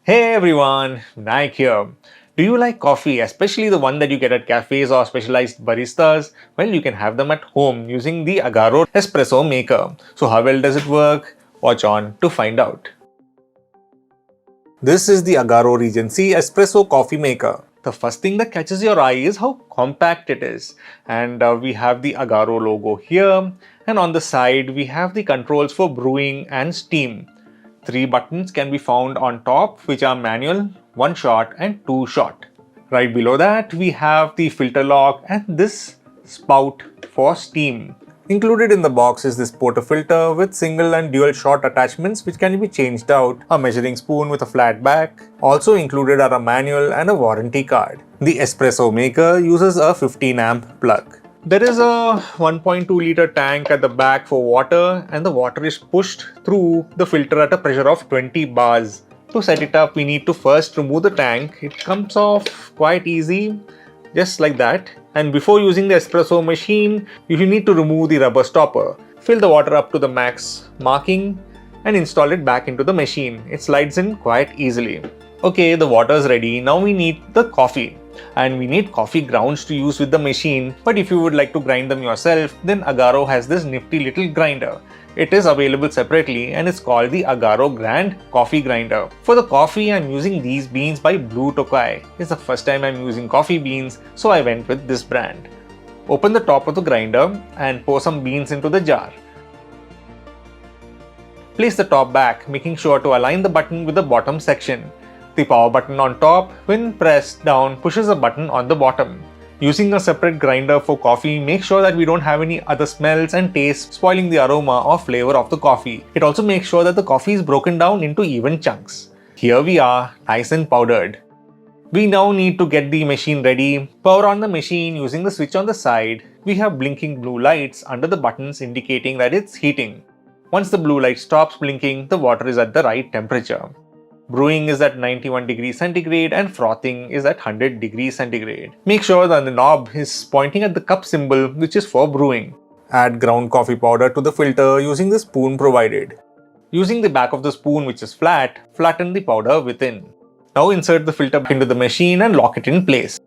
Hey everyone, Nike here. Do you like coffee, especially the one that you get at cafes or specialized baristas? Well, you can have them at home using the Agaro espresso maker. So how well does it work? Watch on to find out. This is the Agaro Regency espresso coffee maker. The first thing that catches your eye is how compact it is. And we have the Agaro logo here. And on the side, we have the controls for brewing and steam. 3 buttons can be found on top, which are manual, 1 shot and 2 shot. Right below that, we have the filter lock and this spout for steam. Included in the box is this portafilter with single and dual shot attachments which can be changed out, a measuring spoon with a flat back. Also included are a manual and a warranty card. The espresso maker uses a 15 amp plug. There is a 1.2 liter tank at the back for water, and the water is pushed through the filter at a pressure of 20 bars. To set it up, we need to first remove the tank. It comes off quite easy, just like that. And before using the espresso machine, you need to remove the rubber stopper. Fill the water up to the max marking and install it back into the machine. It slides in quite easily. Okay, the water is ready. Now we need the coffee. And we need coffee grounds to use with the machine, but if you would like to grind them yourself, then Agaro has this nifty little grinder. It is available separately and it's called the Agaro Grand Coffee Grinder. For the coffee, I'm using these beans by Blue Tokai. It's the first time I'm using coffee beans, so I went with this brand. Open the top of the grinder and pour some beans into the jar. Place the top back, making sure to align the button with the bottom section. The power button on top, when pressed down, pushes a button on the bottom. Using a separate grinder for coffee, make sure that we don't have any other smells and tastes spoiling the aroma or flavor of the coffee. It also makes sure that the coffee is broken down into even chunks. Here we are, nice and powdered. We now need to get the machine ready. Power on the machine using the switch on the side. We have blinking blue lights under the buttons indicating that it's heating. Once the blue light stops blinking, the water is at the right temperature. Brewing is at 91 degrees centigrade and frothing is at 100 degrees centigrade. Make sure that the knob is pointing at the cup symbol, which is for brewing. Add ground coffee powder to the filter using the spoon provided. Using the back of the spoon, which is flat, flatten the powder within. Now insert the filter into the machine and lock it in place.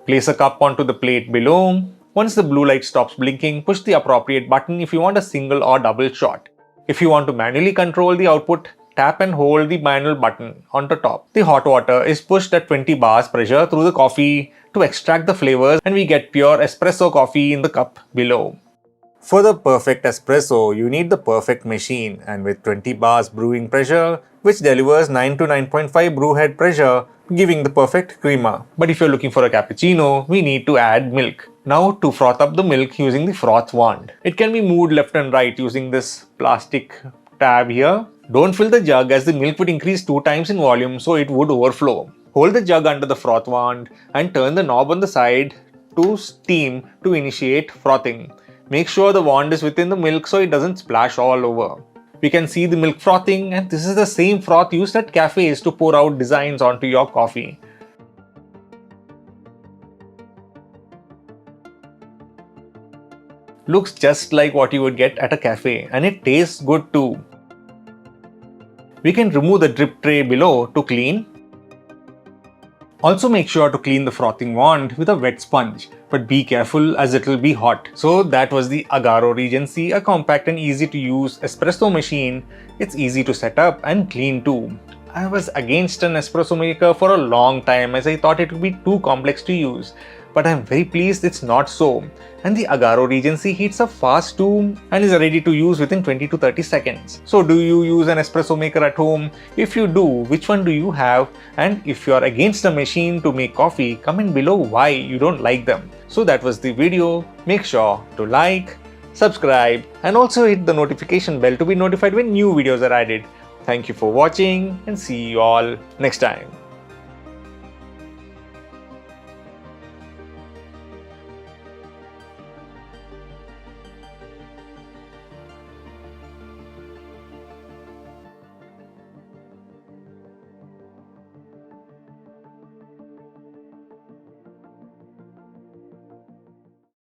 Place a cup onto the plate below. Once the blue light stops blinking, push the appropriate button if you want a single or double shot. If you want to manually control the output, tap and hold the manual button on the top. The hot water is pushed at 20 bars pressure through the coffee to extract the flavors, and we get pure espresso coffee in the cup below. For the perfect espresso, you need the perfect machine, and with 20 bars brewing pressure, which delivers 9 to 9.5 brew head pressure, giving the perfect crema. But if you're looking for a cappuccino, we need to add milk. Now to froth up the milk using the froth wand. It can be moved left and right using this plastic tab here. Don't fill the jug as the milk would increase 2 times in volume, so it would overflow. Hold the jug under the froth wand and turn the knob on the side to steam to initiate frothing. Make sure the wand is within the milk so it doesn't splash all over. We can see the milk frothing, and this is the same froth used at cafes to pour out designs onto your coffee. Looks just like what you would get at a cafe, and it tastes good too. We can remove the drip tray below to clean. Also make sure to clean the frothing wand with a wet sponge, but be careful as it will be hot. So that was the Agaro Regency, a compact and easy to use espresso machine. It's easy to set up and clean too. I was against an espresso maker for a long time as I thought it would be too complex to use. But I'm very pleased it's not so. And the Agaro Regency heats up fast too and is ready to use within 20 to 30 seconds. So do you use an espresso maker at home? If you do, which one do you have? And if you're against a machine to make coffee, comment below why you don't like them. So that was the video. Make sure to like, subscribe and also hit the notification bell to be notified when new videos are added. Thank you for watching and see you all next time.